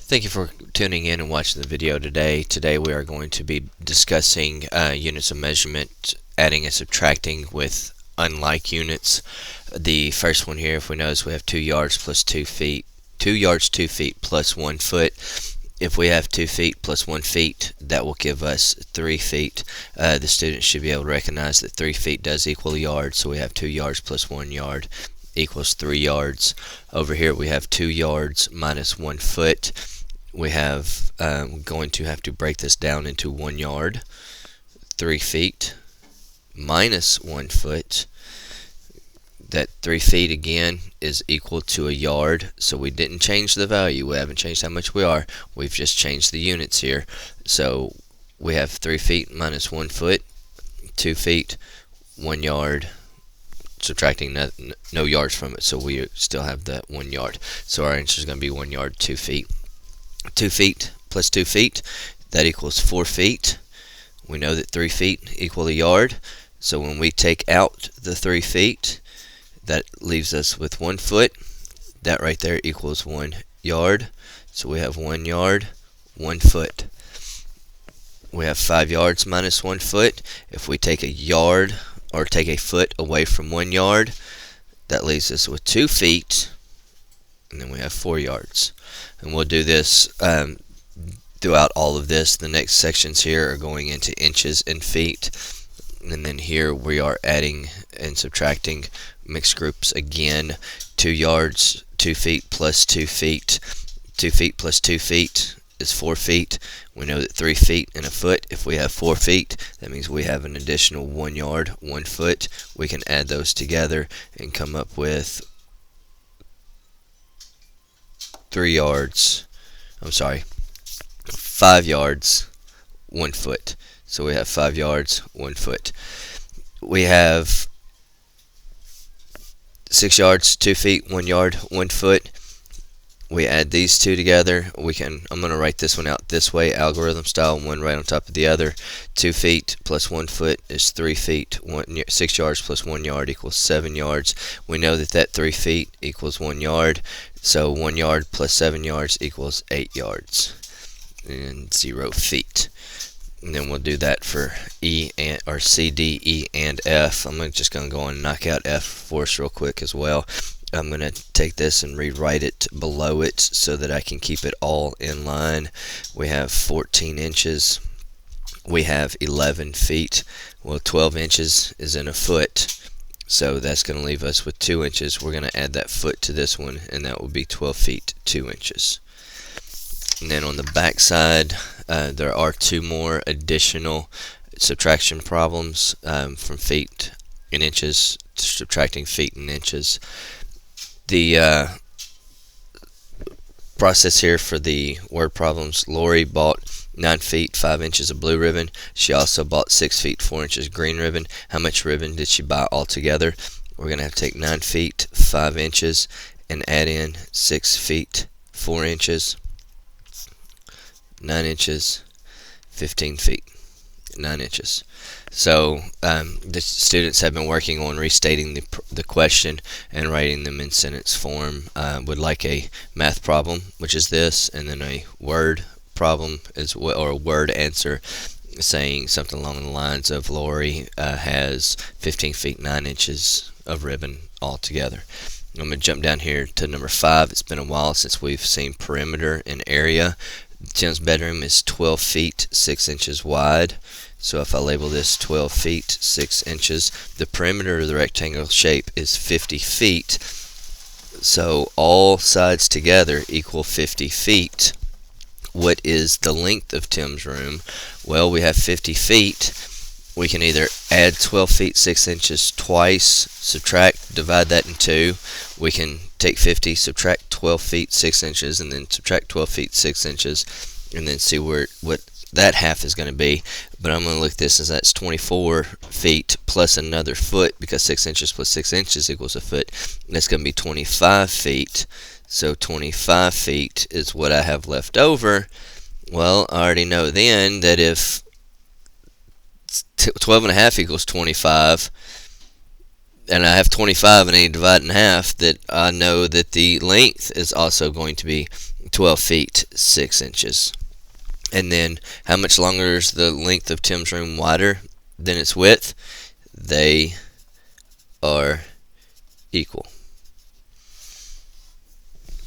Thank you for tuning in and watching the video today. Today we are going to be discussing units of measurement, adding and subtracting with unlike units. The first one here, if we notice, we have 2 yards plus 2 feet. 2 yards, 2 feet plus 1 foot. If we have 2 feet plus 1 feet, that will give us 3 feet. The student should be able to recognize that 3 feet does equal a yard, so we have 2 yards plus 1 yard equals 3 yards. Over here we have 2 yards minus 1 foot. We have going to have to break this down into 1 yard, 3 feet minus 1 foot. That 3 feet again is equal to a yard, so we didn't change the value. We haven't changed how much we are. We've just changed the units here. So we have 3 feet minus 1 foot, 2 feet, 1 yard, subtracting no yards from it, so we still have that 1 yard. So our answer is going to be 1 yard, 2 feet. 2 feet plus 2 feet, that equals 4 feet. We know that 3 feet equal a yard, so when we take out the 3 feet, that leaves us with 1 foot. That right there equals 1 yard. So we have 1 yard, 1 foot. We have 5 yards minus 1 foot. If we take a yard or take a foot away from 1 yard, that leaves us with 2 feet, and then we have 4 yards. And we'll do this throughout all of this. The next sections here are going into inches and feet, and then here we are adding and subtracting mixed groups again. 2 yards, 2 feet plus 2 feet. 2 feet plus 2 feet is 4 feet. We know that 3 feet and a foot. If we have 4 feet, that means we have an additional 1 yard, 1 foot. We can add those together and come up with 5 yards, 1 foot. So we have 5 yards, 1 foot. We have 6 yards, 2 feet, 1 yard, 1 foot. We add these two together. I'm going to write this one out this way, algorithm style, one right on top of the other. 2 feet plus 1 foot is 3 feet. 6 yards plus 1 yard equals 7 yards. We know that 3 feet equals 1 yard. So 1 yard plus 7 yards equals 8 yards and 0 feet. And then we'll do that for C, D, E, and F. I'm just going to go and knock out F for us real quick as well. I'm going to take this and rewrite it below it so that I can keep it all in line. We have 14 inches. We have 11 feet. Well, 12 inches is in a foot, so that's going to leave us with 2 inches. We're going to add that foot to this one, and that will be 12 feet, 2 inches. And then on the back side, there are 2 more additional subtraction problems from feet and inches to subtracting feet and inches. The process here for the word problems: Lori bought 9 feet 5 inches of blue ribbon. She also bought 6 feet 4 inches green ribbon. How much ribbon did she buy altogether? We're going to have to take 9 feet 5 inches and add in 6 feet 4 inches, 9 inches, 15 feet, 9 inches. So the students have been working on restating the question and writing them in sentence form. Would like a math problem, which is this, and then a word problem or a word answer saying something along the lines of Lori has 15 feet 9 inches of ribbon altogether. I'm going to jump down here to number 5. It's been a while since we've seen perimeter and area. Tim's bedroom is 12 feet 6 inches wide. So if I label this 12 feet 6 inches, the perimeter of the rectangle shape is 50 feet. So all sides together equal 50 feet. What is the length of Tim's room? Well, we have 50 feet. We can either add 12 feet 6 inches twice, subtract, divide that in 2. We can take 50, subtract 12 feet 6 inches, and then subtract 12 feet 6 inches, and then see what that half is going to be. But I'm going to look at this as that's 24 feet plus another foot, because 6 inches plus 6 inches equals a foot. And that's going to be 25 feet. So 25 feet is what I have left over. Well, I already know then that if 12 and a half equals 25, and I have 25 and I need to divide it in half, that I know that the length is also going to be 12 feet 6 inches. And then how much longer is the length of Tim's room wider than its width? They are equal.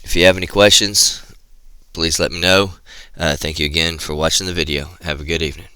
If you have any questions, please let me know. Thank you again for watching the video. Have a good evening.